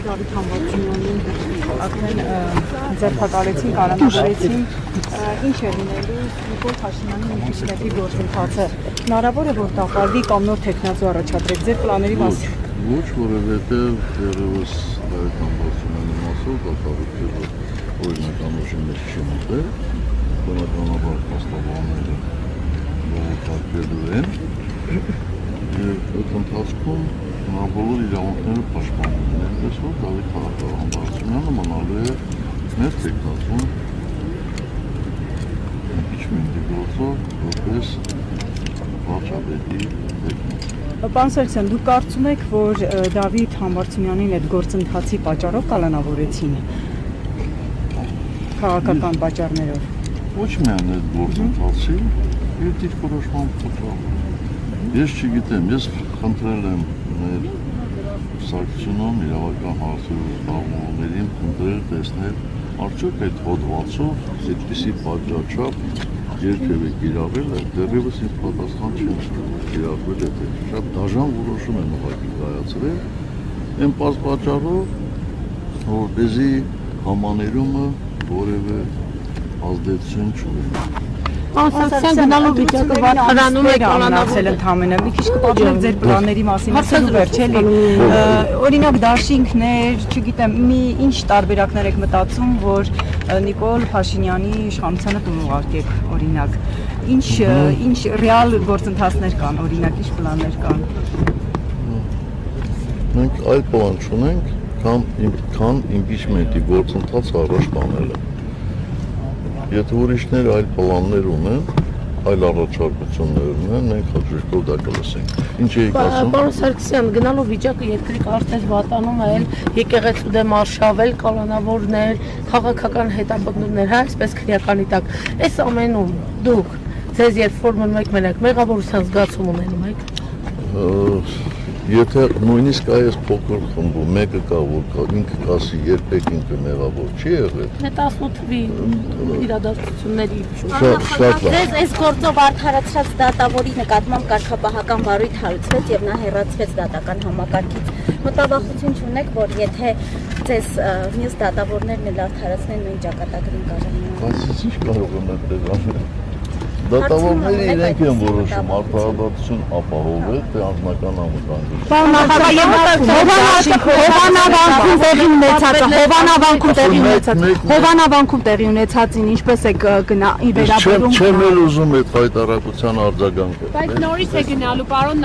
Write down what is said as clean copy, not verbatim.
Դավիթ Համբարձումյանին արդեն ձերբակալեցին, կալանավորեցին, ինչ է լինելու Նիկոլ Փաշինյանի ինքնիշխանների գործընթացը, հնարավոր է որ տապալվի կամ նոր թեկնածու առաջադրեք ձեր պլանների մասին։ Ոչ, որովհետև դեռևս Դավիթ Համբարձումյանի մասով կատարություն օրինական ուժի մեջ չի մտել, բնականաբար փաստաբանները բողոքարկելու են եւ այդ ընթացքում նա բոլոր իրավունքները պաշտպանում են, այնպես որ Դավիթ Համբարձումյանը մնալու է մեր թեկնածուն impeachment-ի գործով որպես վարչապետի թեկնածու։ Պարոն Սարգսյան, դուք կարծում եք, որ Դավիթ Համբարձումյանին այդ գործընթացի պատճառով կալանավորեցին քաղաքական պատճառներով։ Ոչ միայն այդ գործընթացի, եւ դիրքորոշման պատճառով։ Ես չգիտեմ, ես խնդրել եմ մեր Սարգսյանում իրավական հարցերով զբաղվողներին խնդրել տեսնել արդյոք այդ հոդվածով այդպիսի պատճառով երբևէ կիրառել է, դեռևս ինձ պատասխան չեն կիրառվել է, շատ դաժան որոշում են ուղղակի կայացրել, այն պատճառով, որպեսզի համաներումը որևէ ազդեցություն չունենա։ Սարգսյան գնալու վիճակը վարանում է կալանացել ընդհանրապես։ Մի քիչ կպատմեք ձեր պլանների մասին, ասելու վերջ էլի։ Օրինակ դաշինքներ, չգիտեմ, մի ինչ տարբերակներ եք մտածում, որ Նիկոլ Փաշինյանի իշխանությանը կուղարկեք, օրինակ։ Ինչ ռեալ գործընթացներ կան, օրինակ, ինչ պլաններ կան։ Մենք այլ պլան չունենք, քան impeachment-ի գործընթացը առաջ տանելը։ Եթե ուրիշներ այլ պլաններ ունեն, այլ առաջարկություններ ունեն, մենք հաջորդով դա կլսենք։ Ինչ էիք ասում։ Պարոն Սարգսյան, գնալու վիճակը երկրի կարծես վատանում է, եկեղեցու դեմ արշավել, կալանավորներ, քաղաքական հետապնդումներ, հա, այսպես քրեականի տակ։ Այս ամենում դուք ձեզ երբ որ մնում եք մենակ, մեղավորության զգացում ունենում եք։ Եթե նույնիսկ այս փոքր խմբում մեկը կա, որ ինքը կասի երբեք ինքը մեղավոր չի եղել։ Դե 18 թվի իրադարձությունների Ձեզ այս գործով արդարացրած դատավորի նկատմամբ կարգապահական վարույթ հարուցվեց եւ նա հեռացվեց դատական համակարգից։ Մտավախություն չունեք, որ եթե ձեզ մյուս դատավորներն էլ արդարացնեն նույն ճակատագրին կարողանան։ Բայց ինչ կարող եմ այդպես անել։ Դատավորները իրենք են որոշում արդարադատություն ապահովել, թե անձնական անվտանգություն։ Հովանավանքում տեղի ունեցածին ինչպես է վերաբերում։ Չեմ էլ ուզում այդ հայտարարության արձագանքը։ Բայց նորից է գնալու, պարոն